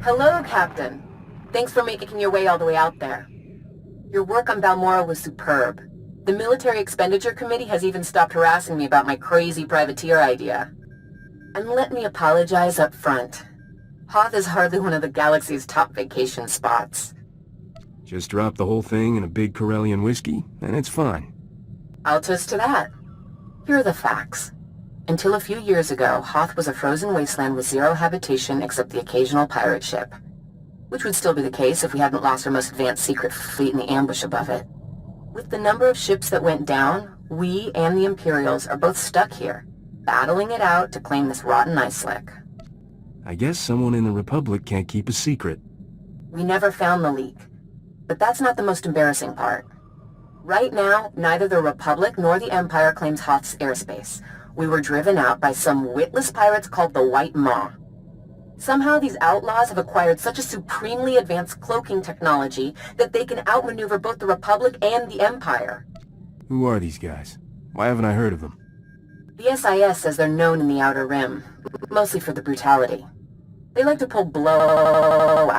Hello, Captain. Thanks for making your way all the way out there. Your work on Balmora was superb. The Military Expenditure Committee has even stopped harassing me about my crazy privateer idea. And let me apologize up front. Hoth is hardly one of the galaxy's top vacation spots. Just drop the whole thing in a big Corellian whiskey, and it's fine. I'll toast to that. Here are the facts. Until a few years ago, Hoth was a frozen wasteland with zero habitation except the occasional pirate ship. Which would still be the case if we hadn't lost our most advanced secret fleet in the ambush above it. With the number of ships that went down, we and the Imperials are both stuck here, battling it out to claim this rotten ice slick. I guess someone in the Republic can't keep a secret. We never found the leak. But that's not the most embarrassing part. Right now, neither the Republic nor the Empire claims Hoth's airspace. We were driven out by some witless pirates called the White Maw. Somehow these outlaws have acquired such a supremely advanced cloaking technology that they can outmaneuver both the Republic and the Empire. Who are these guys? Why haven't I heard of them? The SIS says they're known in the Outer Rim, mostly for the brutality. They like to pull blowouts.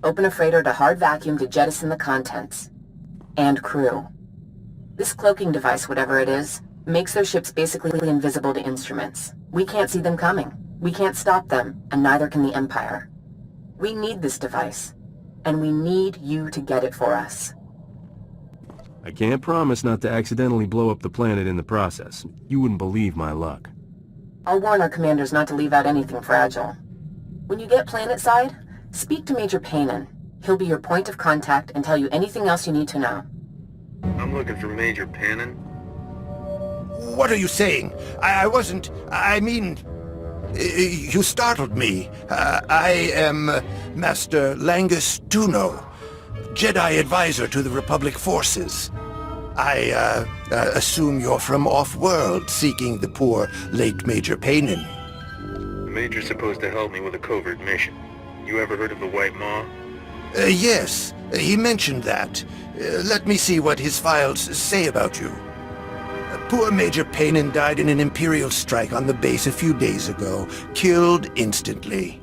Open a freighter to hard vacuum to jettison the contents. And crew. This cloaking device, whatever it is, makes their ships basically invisible to instruments. We can't see them coming. We can't stop them, and neither can the Empire. We need this device, and we need you to get it for us. I can't promise not to accidentally blow up the planet in the process. You wouldn't believe my luck. I'll warn our commanders not to leave out anything fragile. When you get planetside, speak to Major Paynon. He'll be your point of contact and tell you anything else you need to know. I'm looking for Major Paynon. What are you saying? I mean... You startled me. I am Master Langus Tuno, Jedi advisor to the Republic forces. I assume you're from off-world, seeking the poor late Major Paynon. The Major's supposed to help me with a covert mission. You ever heard of the White Maw? Yes, he mentioned that. Let me see what his files say about you. Poor Major Paynon died in an Imperial strike on the base a few days ago, killed instantly.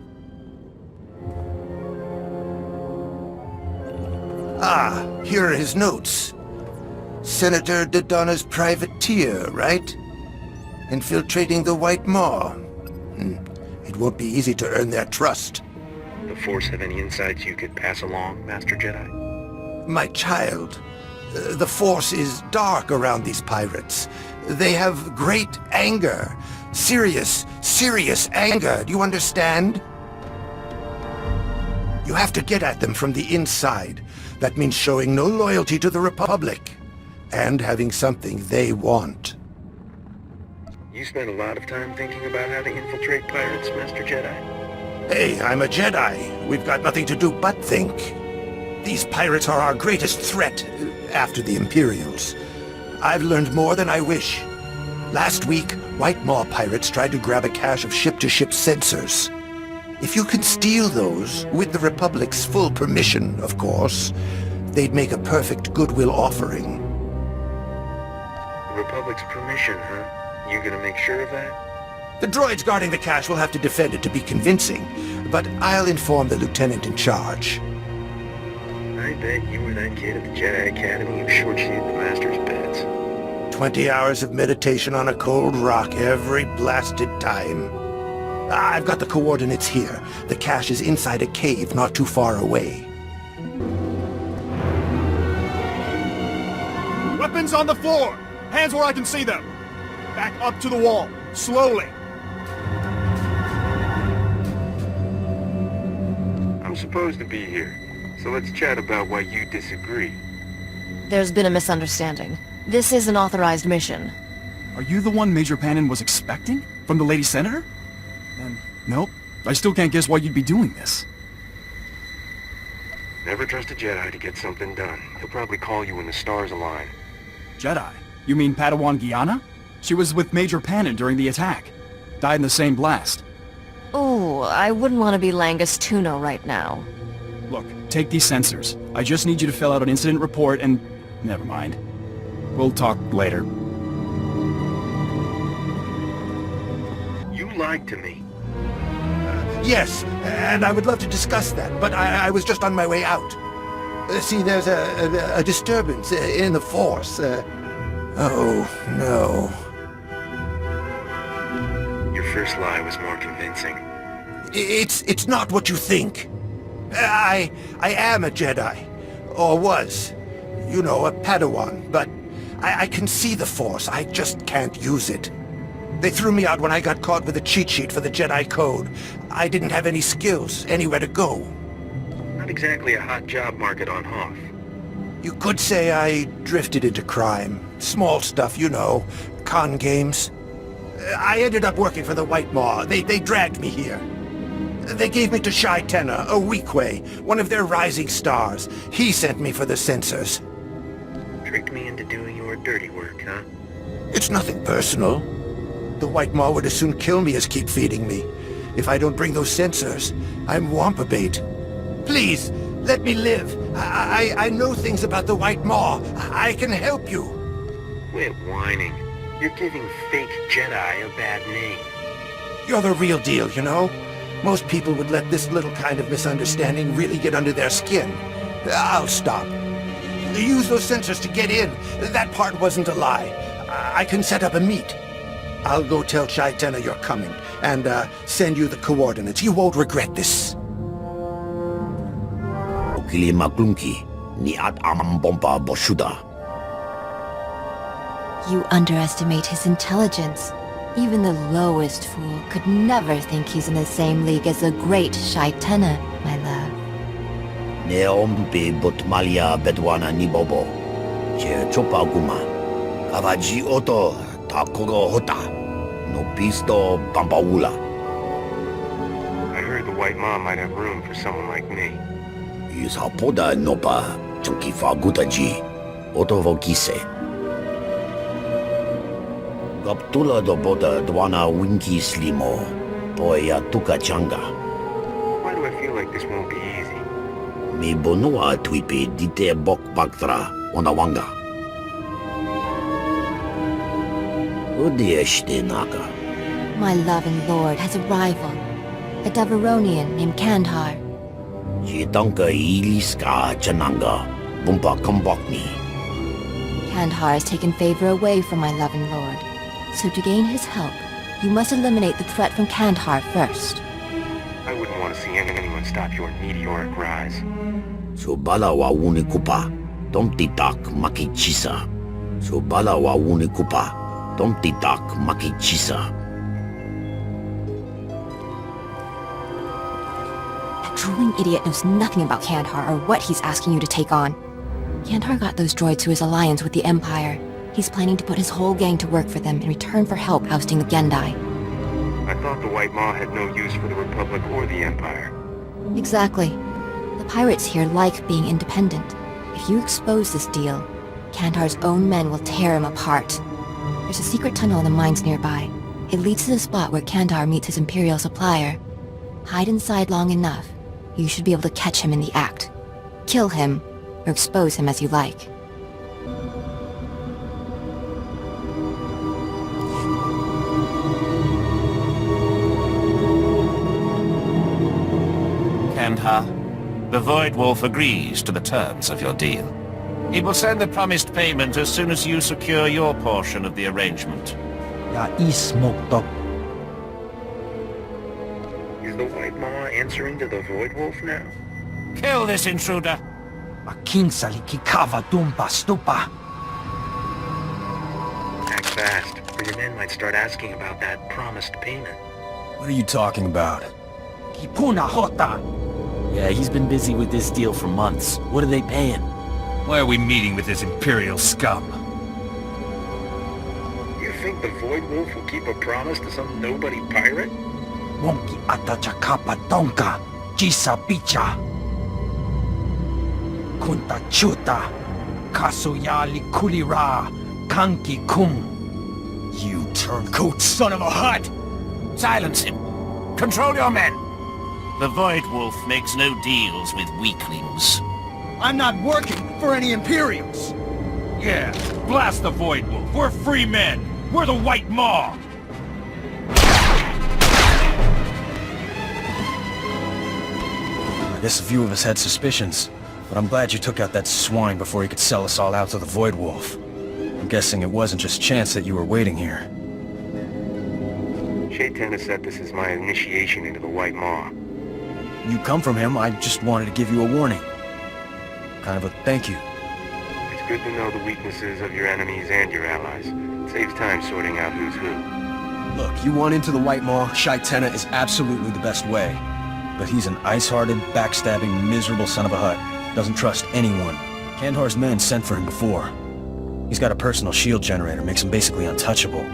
Ah, here are his notes. Senator Dodonna's privateer, right? Infiltrating the White Maw. It won't be easy to earn their trust. The Force have any insights you could pass along, Master Jedi? My child, the Force is dark around these pirates. They have great anger. Serious anger. Do you understand? You have to get at them from the inside. That means showing no loyalty to the Republic. And having something they want. You spend a lot of time thinking about how to infiltrate pirates, Master Jedi? Hey, I'm a Jedi. We've got nothing to do but think. These pirates are our greatest threat, after the Imperials. I've learned more than I wish. Last week, White Maw pirates tried to grab a cache of ship-to-ship sensors. If you can steal those, with the Republic's full permission, of course, they'd make a perfect goodwill offering. The Republic's permission, huh? You gonna make sure of that? The droids guarding the cache will have to defend it to be convincing, but I'll inform the lieutenant in charge. I bet you were that kid at the Jedi Academy who short-sheeted the Master's bets. 20 hours of meditation on a cold rock every blasted time. I've got the coordinates here. The cache is inside a cave not too far away. Weapons on the floor! Hands where I can see them! Back up to the wall, slowly! I'm supposed to be here, so let's chat about why you disagree. There's been a misunderstanding. This is an authorized mission. Are you the one Major Paynon was expecting? From the Lady Senator? Nope. I still can't guess why you'd be doing this. Never trust a Jedi to get something done. He'll probably call you when the stars align. Jedi? You mean Padawan Guyana? She was with Major Paynon during the attack. Died in the same blast. Oh, I wouldn't want to be Langus Tuno right now. Look, take these sensors. I just need you to fill out an incident report and... never mind. We'll talk later. You lied to me. Yes, and I would love to discuss that, but I was just on my way out. See, there's a disturbance in the Force. Oh, no. Your first lie was more convincing. It's not what you think. I am a Jedi. Or was. You know, a Padawan, but I can see the Force. I just can't use it. They threw me out when I got caught with a cheat sheet for the Jedi Code. I didn't have any skills, anywhere to go. Not exactly a hot job market on Hoth. You could say I drifted into crime. Small stuff, you know. Con games. I ended up working for the White Maw. They dragged me here. They gave me to Shai Tenna, a Weequay, one of their rising stars. He sent me for the censors. Tricked me into doing your dirty work, huh? It's nothing personal. The White Maw would as soon kill me as keep feeding me. If I don't bring those sensors, I'm Wampa bait. Please, let me live. I know things about the White Maw. I can help you. Quit whining. You're giving fake Jedi a bad name. You're the real deal, you know? Most people would let this little kind of misunderstanding really get under their skin. I'll stop. Use those sensors to get in. That part wasn't a lie. I can set up a meet. I'll go tell Shai Tenna you're coming, and send you the coordinates. You won't regret this. You underestimate his intelligence. Even the lowest fool could never think he's in the same league as the great Shai Tenna, my love. Neompe botmalia bedwana nibobo. Che chopaguma. Kavaji oto takogo hota. No pisto pampaula. I heard the White Maw might have room for someone like me. Yusapoda nopa chunkifa gutaji. Otovokise. Gaptula do boda dwana winki slimo. Poya tuka changa. Why do I feel like this won't be easy? Mi bonua twipe dite bok baktra onawanga. Udieshte naga. My love and lord has a rival, a Deveronian named Kandhar. Chitanka iliska chananga. Bumpa kambakni. Kandhar has taken favor away from my love and lord. So to gain his help, you must eliminate the threat from Kandhar first. I wouldn't want to see anyone stop your meteoric rise. Subala wa unikupa. Tomtitak makichisa. Subala wa unikupa. Tomtitak makichisa. That drooling idiot knows nothing about Kandhar or what he's asking you to take on. Kandhar got those droids through his alliance with the Empire. He's planning to put his whole gang to work for them in return for help ousting the Gendai. I thought the White Maw had no use for the Republic or the Empire. Exactly. The pirates here like being independent. If you expose this deal, Kandhar's own men will tear him apart. There's a secret tunnel in the mines nearby. It leads to the spot where Kandhar meets his Imperial supplier. Hide inside long enough, you should be able to catch him in the act. Kill him, or expose him as you like. Kandhar, the Void Wolf agrees to the terms of your deal. He will send the promised payment as soon as you secure your portion of the arrangement. Is the White Maw answering to the Void Wolf now? Kill this intruder! Act fast, or your men might start asking about that promised payment. What are you talking about? Yeah, he's been busy with this deal for months. What are they paying? Why are we meeting with this Imperial scum? You think the Void Wolf will keep a promise to some nobody pirate? Wonki atachakapa tonka, jisa picha. Kunta chuta, kasuyali kulira, kanki kum. You turncoat son of a hut! Silence him! Control your men! The Void Wolf makes no deals with weaklings. I'm not working for any Imperials! Yeah, blast the Void Wolf. We're free men. We're the White Maw. guess a few of us had suspicions, but I'm glad you took out that swine before he could sell us all out to the Void Wolf. I'm guessing it wasn't just chance that you were waiting here. Shaytana said this is my initiation into the White Maw. You come from him, I just wanted to give you a warning. Kind of a thank you. It's good to know the weaknesses of your enemies and your allies. It saves time sorting out who's who. Look, you want into the White Maw, Shai-Tenna is absolutely the best way. But he's an ice-hearted, backstabbing, miserable son of a hut. Doesn't trust anyone. Kandhar's men sent for him before. He's got a personal shield generator, makes him basically untouchable.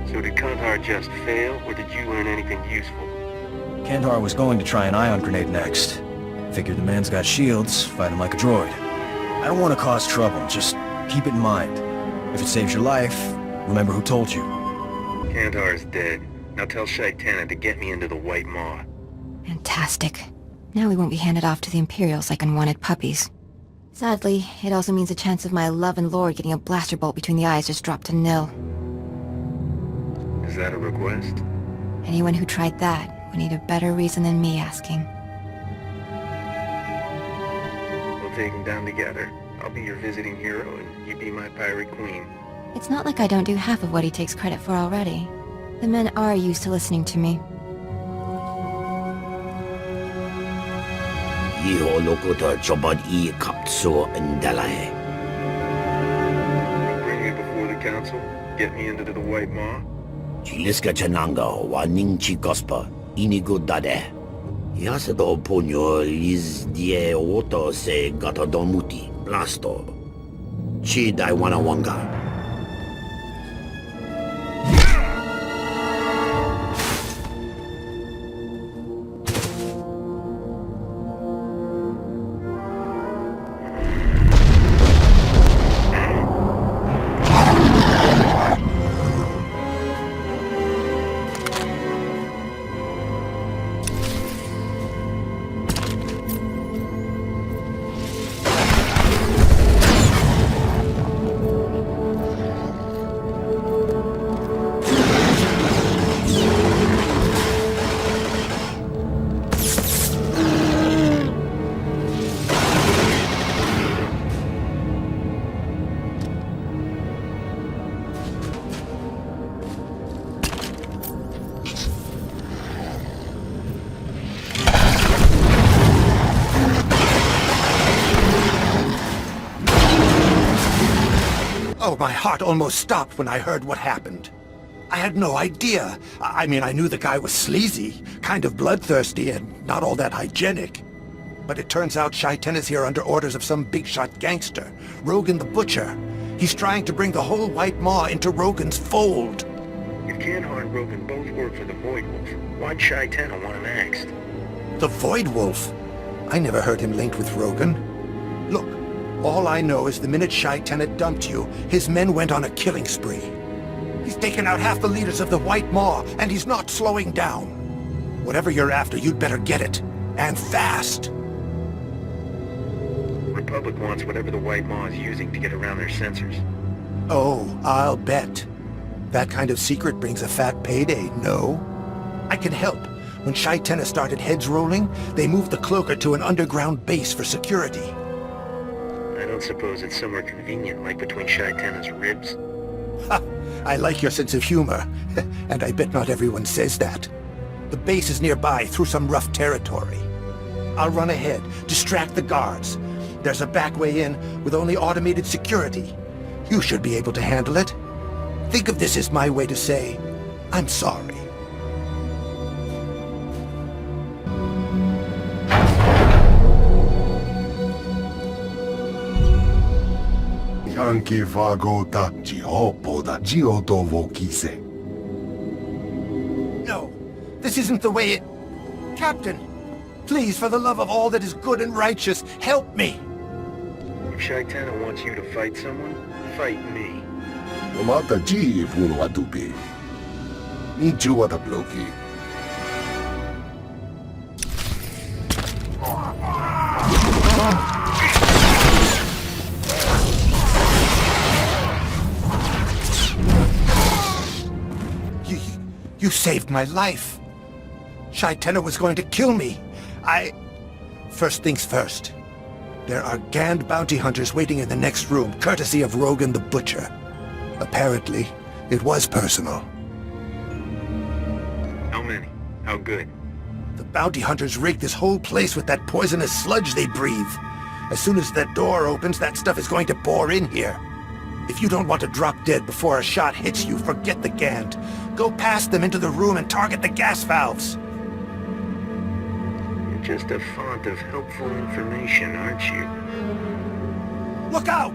So did Kandhar just fail, or did you learn anything useful? Kandhar was going to try an ion grenade next. Figured the man's got shields, fight him like a droid. I don't want to cause trouble, just keep it in mind. If it saves your life, remember who told you. Kandhar is dead. Now tell Shai-Tenna to get me into the White Maw. Fantastic. Now we won't be handed off to the Imperials like unwanted puppies. Sadly, it also means the chance of my love and lord getting a blaster bolt between the eyes just dropped to nil. Is that a request? Anyone who tried that would need a better reason than me asking. We'll take him down together. I'll be your visiting hero, and you be my pirate queen. It's not like I don't do half of what he takes credit for already. The men are used to listening to me. Iho lokuta chobad I kapso endalahe. Bring me before the council? Get me into the White Maw? Chiliska chananga wa ningchi gospa inigo dade. Yasedo ponyo is die oto se gata domuti blasto. Chi dai wanawanga. Oh, my heart almost stopped when I heard what happened. I had no idea. I mean, I knew the guy was sleazy, kind of bloodthirsty, and not all that hygienic. But it turns out Shai-Tenna's here under orders of some big-shot gangster, Rogan the Butcher. He's trying to bring the whole White Maw into Rogan's fold. If Kandhar and Rogan both work for the Void Wolf, why'd Shai-Tenna want him axed? The Void Wolf? I never heard him linked with Rogan. Look, all I know is the minute Shai-Tenna dumped you, his men went on a killing spree. He's taken out half the leaders of the White Maw, and he's not slowing down. Whatever you're after, you'd better get it. And fast. Republic wants whatever the White Maw is using to get around their sensors. Oh, I'll bet. That kind of secret brings a fat payday, no? I can help. When Shai-Tenna started heads rolling, they moved the cloaker to an underground base for security. I don't suppose it's somewhere convenient, like between Shai-Tenna's ribs? Ha! I like your sense of humor, and I bet not everyone says that. The base is nearby, through some rough territory. I'll run ahead, distract the guards. There's a back way in, with only automated security. You should be able to handle it. Think of this as my way to say, I'm sorry. Yankee Vago da Giopo da Gioto Vokise. No, this isn't the way it... Captain, please, for the love of all that is good and righteous, help me! If Shai-Tenna wants you to fight someone, fight me. Mata G Purwa Dupi. Nichua da Bloki. You saved my life. Shai-Tenna was going to kill me. First things first. There are Gand bounty hunters waiting in the next room, courtesy of Rogan the Butcher. Apparently, it was personal. How many? How good? The bounty hunters rigged this whole place with that poisonous sludge they breathe. As soon as that door opens, that stuff is going to pour in here. If you don't want to drop dead before a shot hits you, forget the Gand. Go past them into the room and target the gas valves. You're just a font of helpful information, aren't you? Look out!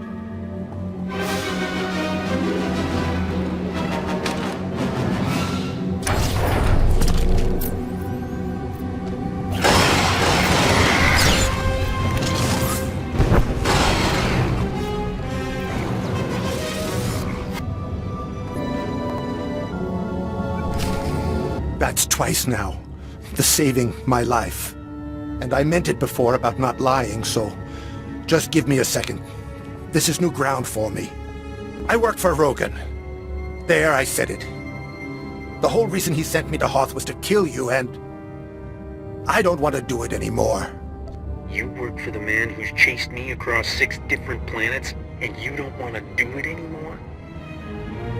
That's twice now. The saving my life. And I meant it before about not lying, so just give me a second. This is new ground for me. I work for Rogan. There, I said it. The whole reason he sent me to Hoth was to kill you, and I don't want to do it anymore. You work for the man who's chased me across 6 different planets, and you don't want to do it anymore?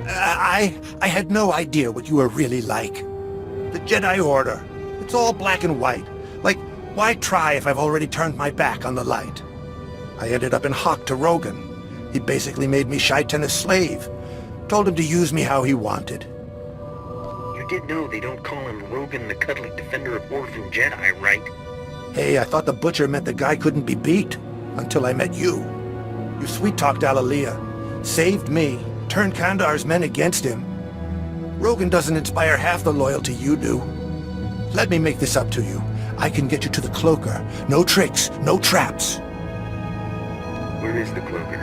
I had no idea what you were really like. The Jedi Order. It's all black and white. Like, why try if I've already turned my back on the light? I ended up in Hock to Rogan. He basically made me Shaitenna's slave. Told him to use me how he wanted. You did know they don't call him Rogan the Cuddly Defender of Orphan Jedi, right? Hey, I thought the Butcher meant the guy couldn't be beat. Until I met you. You sweet-talked Alalia. Saved me. Turned Kandar's men against him. Rogan doesn't inspire half the loyalty you do. Let me make this up to you. I can get you to the cloaker. No tricks, no traps. Where is the cloaker?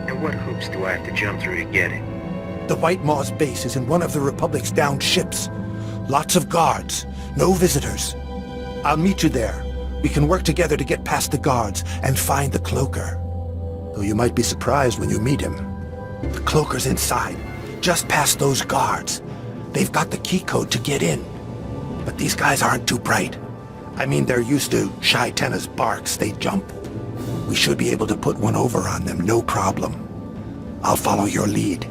And what hoops do I have to jump through to get it? The White Maw's base is in one of the Republic's downed ships. Lots of guards. No visitors. I'll meet you there. We can work together to get past the guards and find the cloaker. Though you might be surprised when you meet him. The cloaker's inside, just past those guards. They've got the key code to get in. But these guys aren't too bright. I mean, they're used to Shaitenna's barks. They jump. We should be able to put one over on them, no problem. I'll follow your lead.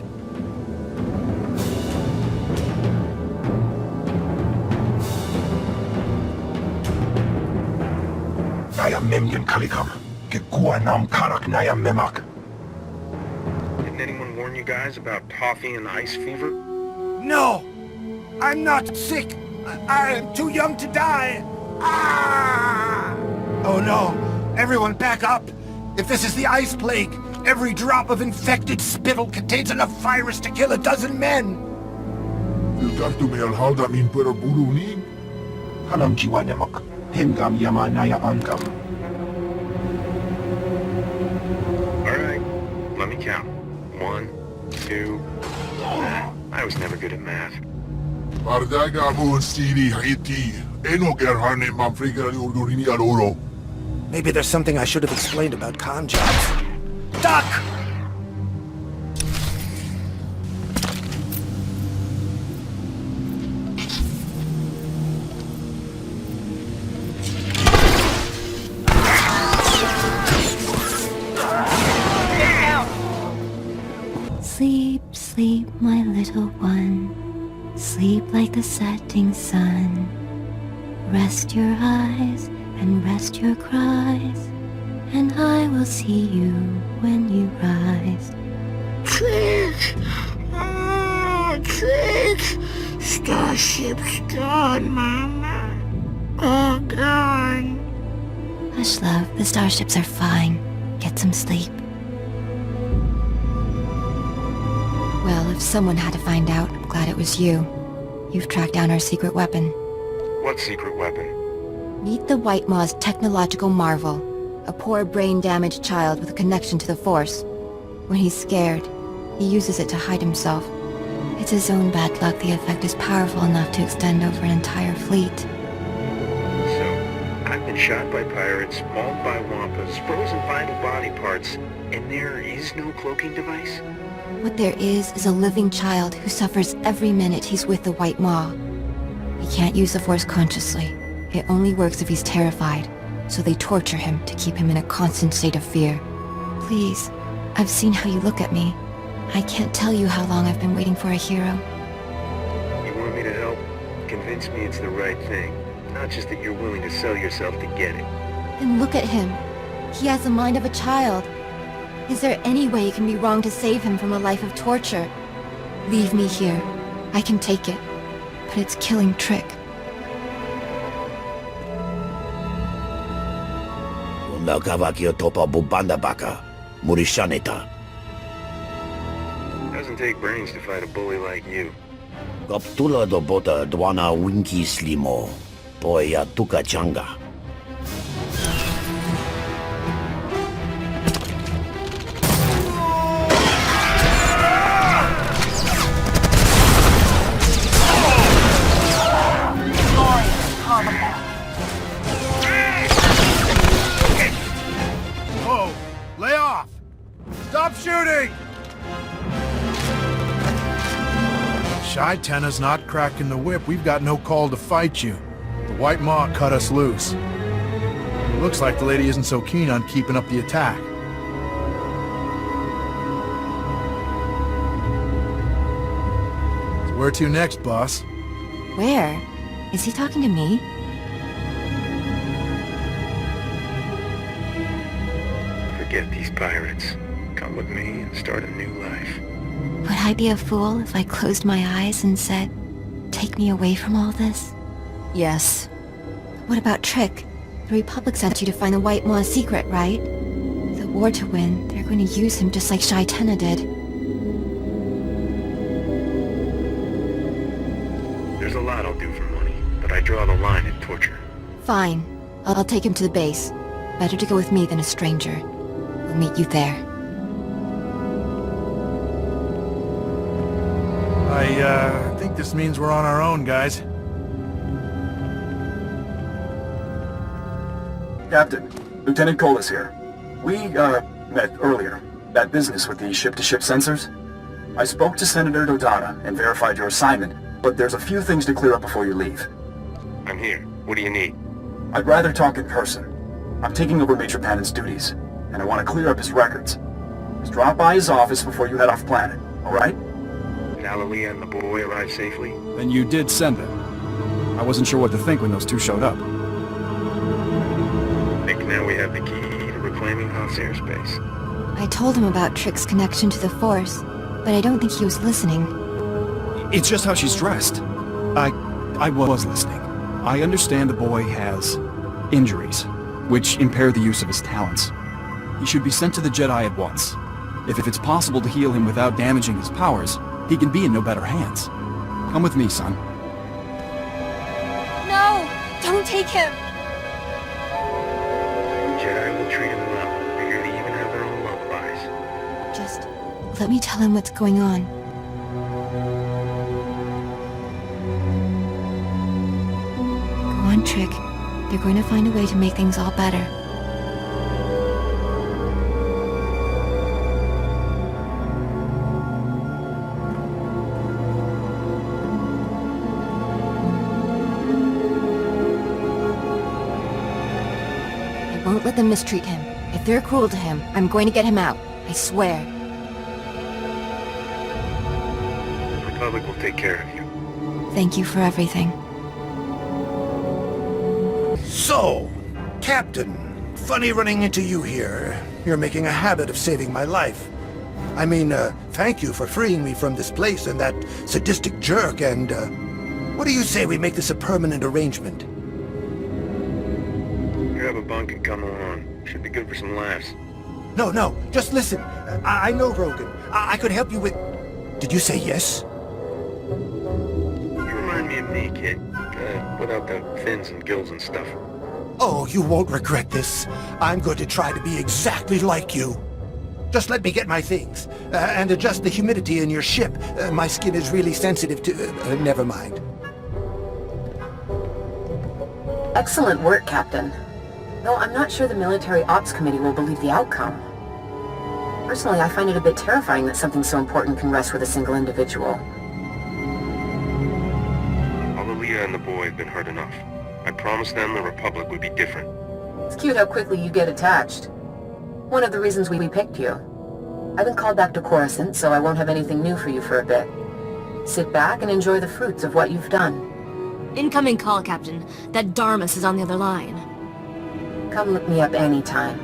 Naya memgen kalikam. Ke kuwa nam karak naya memak. Didn't anyone warn you guys about toffee and ice fever? No! I'm not sick! I am too young to die! Ah! Oh no! Everyone back up! If this is the ice plague, every drop of infected spittle contains enough virus to kill a dozen men! Iltartu me alhalda min pura buru ni? Hanam jiwa nemak. Hemgam yama naya angam. Alright, let me count. 1, 2... I was never good at math. Bardaga mo stili haiti. Eno gerhane mamfrigera ni urdurini aloro. Maybe there's something I should have explained about con jobs. Duck! Sleep, sleep, my little one. Sleep like the setting sun. Rest your eyes and rest your cries, and I will see you when you rise. Trick! Oh, Trick! Starship's gone, Mama. All gone. Hush, love. The starships are fine. Get some sleep. Well, if someone had to find out, I'm glad it was you. You've tracked down our secret weapon. What secret weapon? Meet the White Maw's technological marvel. A poor brain-damaged child with a connection to the Force. When he's scared, he uses it to hide himself. It's his own bad luck the effect is powerful enough to extend over an entire fleet. So, I've been shot by pirates, mauled by wampas, frozen vital body parts, and there is no cloaking device? What there is a living child who suffers every minute he's with the White Maw. He can't use the Force consciously. It only works if he's terrified, so they torture him to keep him in a constant state of fear. Please, I've seen how you look at me. I can't tell you how long I've been waiting for a hero. You want me to help? Convince me it's the right thing. Not just that you're willing to sell yourself to get it. And look at him. He has the mind of a child. Is there any way it can be wrong to save him from a life of torture? Leave me here. I can take it. But it's killing Trick. Doesn't take brains to fight a bully like you. Kaptula do bota dwana winki slimo. Poya tuka changa. Whoa! Lay off! Stop shooting! Shy Tenna's not cracking the whip. We've got no call to fight you. The White Maw cut us loose. It looks like the lady isn't so keen on keeping up the attack. So where to next, boss? Where? Is he talking to me? Forget these pirates. Come with me and start a new life. Would I be a fool if I closed my eyes and said, "Take me away from all this"? Yes. What about Trick? The Republic sent you to find the White Maw's secret, right? With the war to win, they're going to use him just like Shy Tenna did. There's a lot I'll do for money, but I draw the line at torture. Fine. I'll take him to the base. Better to go with me than a stranger. We'll meet you there. I think this means we're on our own, guys. Captain, Lieutenant Cole is here. We, met earlier. That business with the ship-to-ship sensors. I spoke to Senator Dodonna and verified your assignment, but there's a few things to clear up before you leave. I'm here. What do you need? I'd rather talk in person. I'm taking over Major Pannon's duties, and I want to clear up his records. Just drop by his office before you head off planet, alright? Nalalia and the boy arrived safely? Then you did send them. I wasn't sure what to think when those two showed up. I think now we have the key to reclaiming Hoth's airspace. I told him about Trick's connection to the Force, but I don't think he was listening. It's just how she's dressed. I was listening. I understand the boy has injuries, which impair the use of his talents. He should be sent to the Jedi at once. If it's possible to heal him without damaging his powers, he can be in no better hands. Come with me, son. No! Don't take him! Jedi will treat him well. Figure they even have their own lullabies. Just let me tell him what's going on. Go on, Trick. They're going to find a way to make things all better. I won't let them mistreat him. If they're cruel to him, I'm going to get him out. I swear. The Republic will take care of you. Thank you for everything. So, Captain, funny running into you here. You're making a habit of saving my life. I mean, thank you for freeing me from this place and that sadistic jerk, and, what do you say we make this a permanent arrangement? Grab a bunk and come along. Should be good for some laughs. No, just listen. I know Rogan. I could help you with... Did you say yes? You remind me of me, kid. Without the fins and gills and stuff. Oh, you won't regret this. I'm going to try to be exactly like you. Just let me get my things, and adjust the humidity in your ship. My skin is really sensitive to... never mind. Excellent work, Captain. Though I'm not sure the Military Ops Committee will believe the outcome. Personally, I find it a bit terrifying that something so important can rest with a single individual. Leah and the boy have been hurt enough. I promised them the Republic would be different. It's cute how quickly you get attached. One of the reasons we picked you. I've been called back to Coruscant, so I won't have anything new for you for a bit. Sit back and enjoy the fruits of what you've done. Incoming call, Captain. That Darmus is on the other line. Come look me up anytime.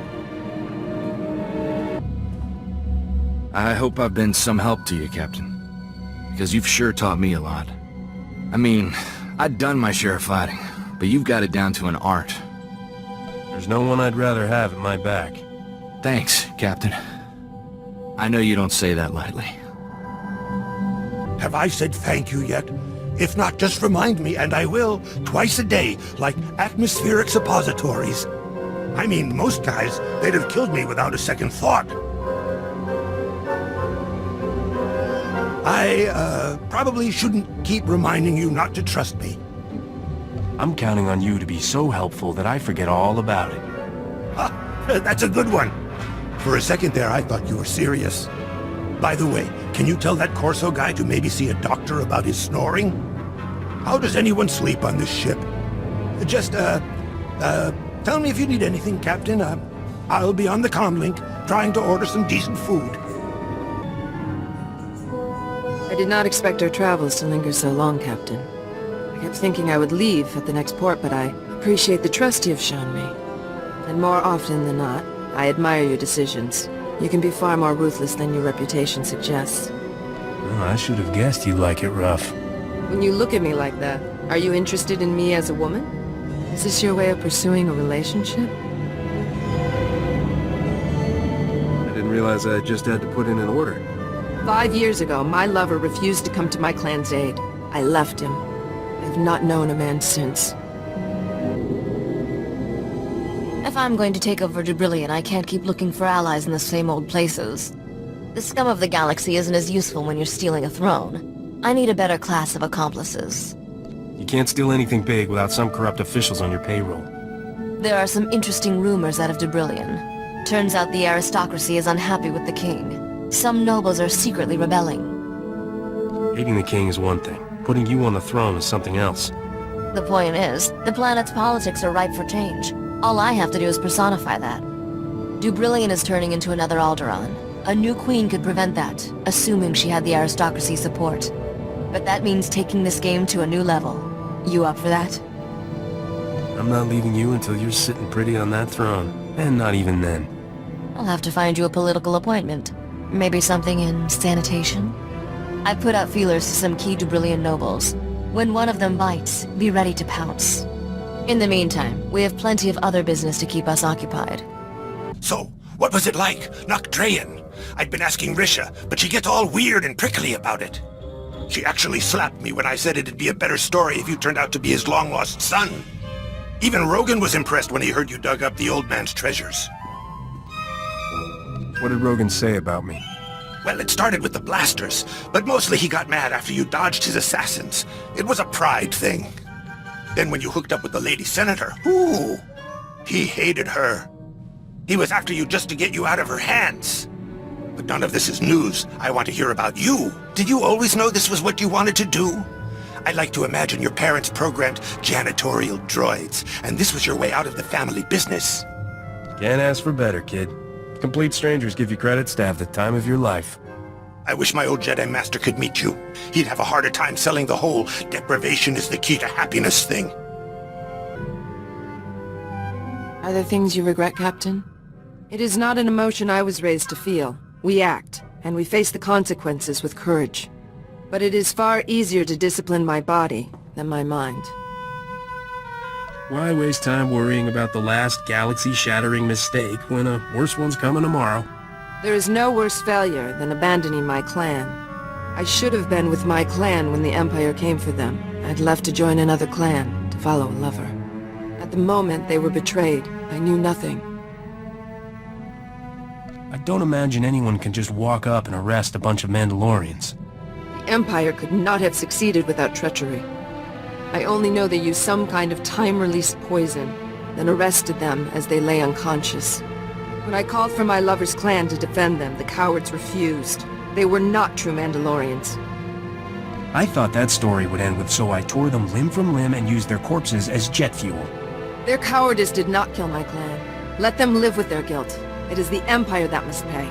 I hope I've been some help to you, Captain. Because you've sure taught me a lot. I mean, I'd done my share of fighting, but you've got it down to an art. There's no one I'd rather have at my back. Thanks, Captain. I know you don't say that lightly. Have I said thank you yet? If not, just remind me, and I will, twice a day, like atmospheric suppositories. I mean, most guys, they'd have killed me without a second thought. I, probably shouldn't keep reminding you not to trust me. I'm counting on you to be so helpful that I forget all about it. Ha! That's a good one. For a second there, I thought you were serious. By the way, can you tell that Corso guy to maybe see a doctor about his snoring? How does anyone sleep on this ship? Just, tell me if you need anything, Captain. I'll be on the comlink, trying to order some decent food. I did not expect our travels to linger so long, Captain. I kept thinking I would leave at the next port, but I appreciate the trust you have shown me. And more often than not, I admire your decisions. You can be far more ruthless than your reputation suggests. Well, I should have guessed you'd like it rough. When you look at me like that, are you interested in me as a woman? Is this your way of pursuing a relationship? I didn't realize I just had to put in an order. 5 years ago, my lover refused to come to my clan's aid. I left him. I have not known a man since. If I'm going to take over Dubrillion, I can't keep looking for allies in the same old places. The scum of the galaxy isn't as useful when you're stealing a throne. I need a better class of accomplices. You can't steal anything big without some corrupt officials on your payroll. There are some interesting rumors out of Dubrillion. Turns out the aristocracy is unhappy with the king. Some nobles are secretly rebelling. Hating the king is one thing. Putting you on the throne is something else. The point is, the planet's politics are ripe for change. All I have to do is personify that. Dubrillion is turning into another Alderaan. A new queen could prevent that, assuming she had the aristocracy's support. But that means taking this game to a new level. You up for that? I'm not leaving you until you're sitting pretty on that throne. And not even then. I'll have to find you a political appointment. Maybe something in sanitation? I've put out feelers to some key Dubrillion nobles. When one of them bites, be ready to pounce. In the meantime, we have plenty of other business to keep us occupied. So, what was it like, Noctrayan? I'd been asking Risha, but she gets all weird and prickly about it. She actually slapped me when I said it'd be a better story if you turned out to be his long-lost son. Even Rogan was impressed when he heard you dug up the old man's treasures. What did Rogan say about me? Well, it started with the blasters, but mostly he got mad after you dodged his assassins. It was a pride thing. Then when you hooked up with the lady senator, ooh, he hated her. He was after you just to get you out of her hands. But none of this is news. I want to hear about you. Did you always know this was what you wanted to do? I like to imagine your parents programmed janitorial droids, and this was your way out of the family business. Can't ask for better, kid. Complete strangers give you credits to have the time of your life. I wish my old Jedi Master could meet you. He'd have a harder time selling the whole deprivation is the key to happiness thing. Are there things you regret, Captain? It is not an emotion I was raised to feel. We act, and we face the consequences with courage. But it is far easier to discipline my body than my mind. Why waste time worrying about the last galaxy-shattering mistake when a worse one's coming tomorrow? There is no worse failure than abandoning my clan. I should have been with my clan when the Empire came for them. I'd left to join another clan, to follow a lover. At the moment they were betrayed, I knew nothing. I don't imagine anyone can just walk up and arrest a bunch of Mandalorians. The Empire could not have succeeded without treachery. I only know they used some kind of time-released poison, then arrested them as they lay unconscious. When I called for my lover's clan to defend them, the cowards refused. They were not true Mandalorians. I thought that story would end with so I tore them limb from limb and used their corpses as jet fuel. Their cowardice did not kill my clan. Let them live with their guilt. It is the Empire that must pay.